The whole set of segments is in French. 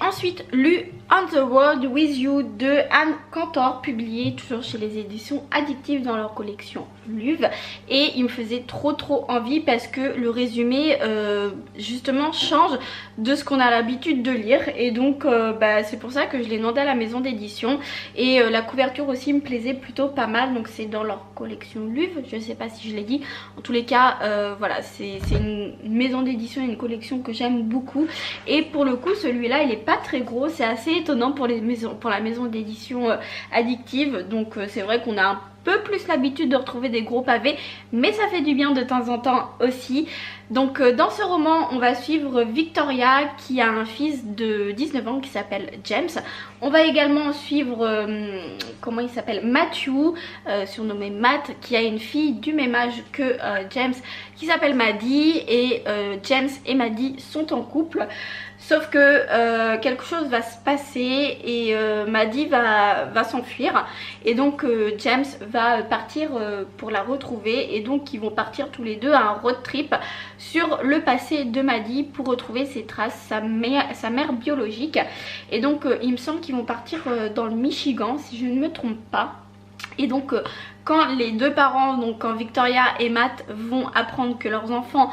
Ensuite, lu On the Road With You de Anne Cantor, publié toujours chez les éditions Addictive dans leur collection Luve. Et il me faisait trop envie parce que le résumé justement change de ce qu'on a l'habitude de lire. Et donc c'est pour ça que je l'ai demandé à la maison d'édition. Et la couverture aussi me plaisait plutôt pas mal. Donc c'est dans leur collection Luve, je sais pas si je l'ai dit. En tous les cas, voilà, c'est une maison d'édition et une collection que j'aime beaucoup. Et pour le coup, celui-là, il est pas très gros, c'est assez étonnant pour la maison d'édition Addictive. Donc c'est vrai qu'on a un peu plus l'habitude de retrouver des gros pavés, mais ça fait du bien de temps en temps aussi. Donc dans ce roman, on va suivre Victoria qui a un fils de 19 ans qui s'appelle James. On va également suivre comment il s'appelle, Matthew, surnommé Matt, qui a une fille du même âge que James qui s'appelle Maddie. Et James et Maddie sont en couple. Sauf que quelque chose va se passer et Maddie va s'enfuir. Et donc James va partir pour la retrouver. Et donc ils vont partir tous les deux à un road trip sur le passé de Maddie pour retrouver ses traces, sa mère biologique. Et donc il me semble qu'ils vont partir dans le Michigan si je ne me trompe pas. Et donc quand les deux parents, donc quand Victoria et Matt vont apprendre que leurs enfants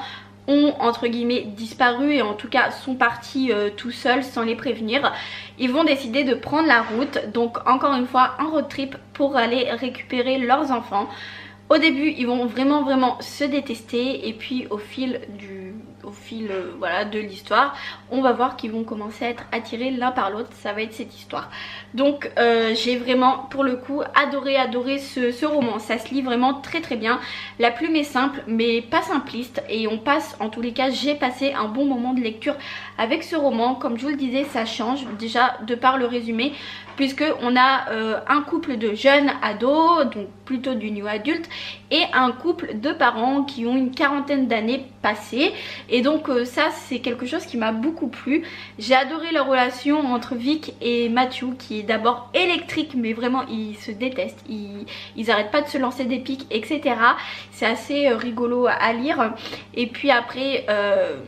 ont entre guillemets disparu et en tout cas sont partis tout seuls sans les prévenir, ils vont décider de prendre la route, donc encore une fois un road trip pour aller récupérer leurs enfants. Au début ils vont vraiment se détester et puis au fil voilà, de l'histoire, on va voir qu'ils vont commencer à être attirés l'un par l'autre. Ça va être cette histoire. Donc j'ai vraiment pour le coup adoré ce roman. Ça se lit vraiment très bien. La plume est simple mais pas simpliste et on passe, en tous les cas j'ai passé un bon moment de lecture avec ce roman. Comme je vous le disais, ça change déjà de par le résumé, puisque on a un couple de jeunes ados, donc plutôt du new adulte, et un couple de parents qui ont une quarantaine d'années passées. Et donc ça c'est quelque chose qui m'a beaucoup plu. J'ai adoré leur relation entre Vic et Matthew, qui est d'abord électrique mais vraiment ils se détestent, ils arrêtent pas de se lancer des pics, etc. C'est assez rigolo à lire. Et puis après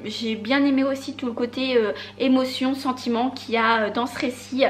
j'ai bien aimé aussi tout le côté émotion, sentiment qu'il y a dans ce récit.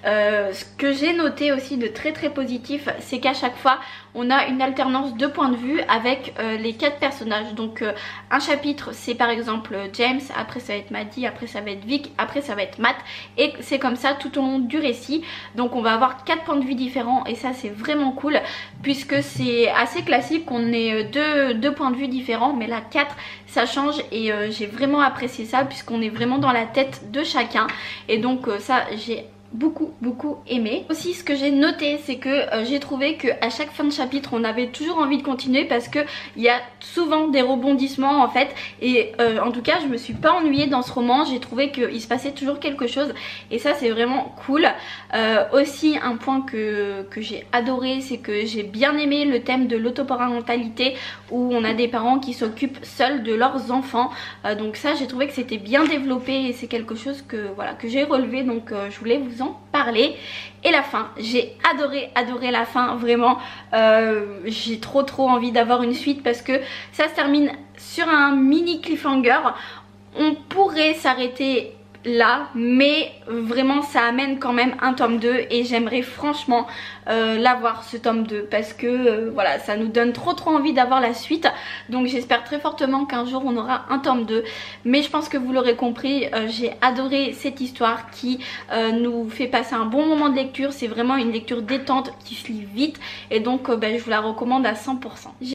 Ce que j'ai noté aussi de très positif, c'est qu'à chaque fois on a une alternance de points de vue avec les 4 personnages. Donc un chapitre c'est par exemple James, après ça va être Maddie, après ça va être Vic, après ça va être Matt, et c'est comme ça tout au long du récit. Donc on va avoir 4 points de vue différents et ça c'est vraiment cool, puisque c'est assez classique qu'on ait deux points de vue différents, mais là 4 ça change. Et j'ai vraiment apprécié ça puisqu'on est vraiment dans la tête de chacun. Et donc ça j'ai beaucoup aimé. Aussi ce que j'ai noté, c'est que j'ai trouvé que à chaque fin de chapitre on avait toujours envie de continuer, parce que il y a souvent des rebondissements en fait. Et en tout cas je me suis pas ennuyée dans ce roman, j'ai trouvé qu'il se passait toujours quelque chose et ça c'est vraiment cool. Aussi un point que j'ai adoré, c'est que j'ai bien aimé le thème de l'autoparentalité, où on a des parents qui s'occupent seuls de leurs enfants. Donc ça j'ai trouvé que c'était bien développé et c'est quelque chose que voilà, que j'ai relevé, donc je voulais vous en parler. Et la fin, j'ai adoré la fin, vraiment. J'ai trop envie d'avoir une suite, parce que ça se termine sur un mini cliffhanger. On pourrait s'arrêter là, mais vraiment ça amène quand même un tome 2 et j'aimerais franchement l'avoir, ce tome 2, parce que voilà, ça nous donne trop envie d'avoir la suite. Donc j'espère très fortement qu'un jour on aura un tome 2, mais je pense que vous l'aurez compris, j'ai adoré cette histoire qui nous fait passer un bon moment de lecture. C'est vraiment une lecture détente qui se lit vite et donc je vous la recommande à 100%.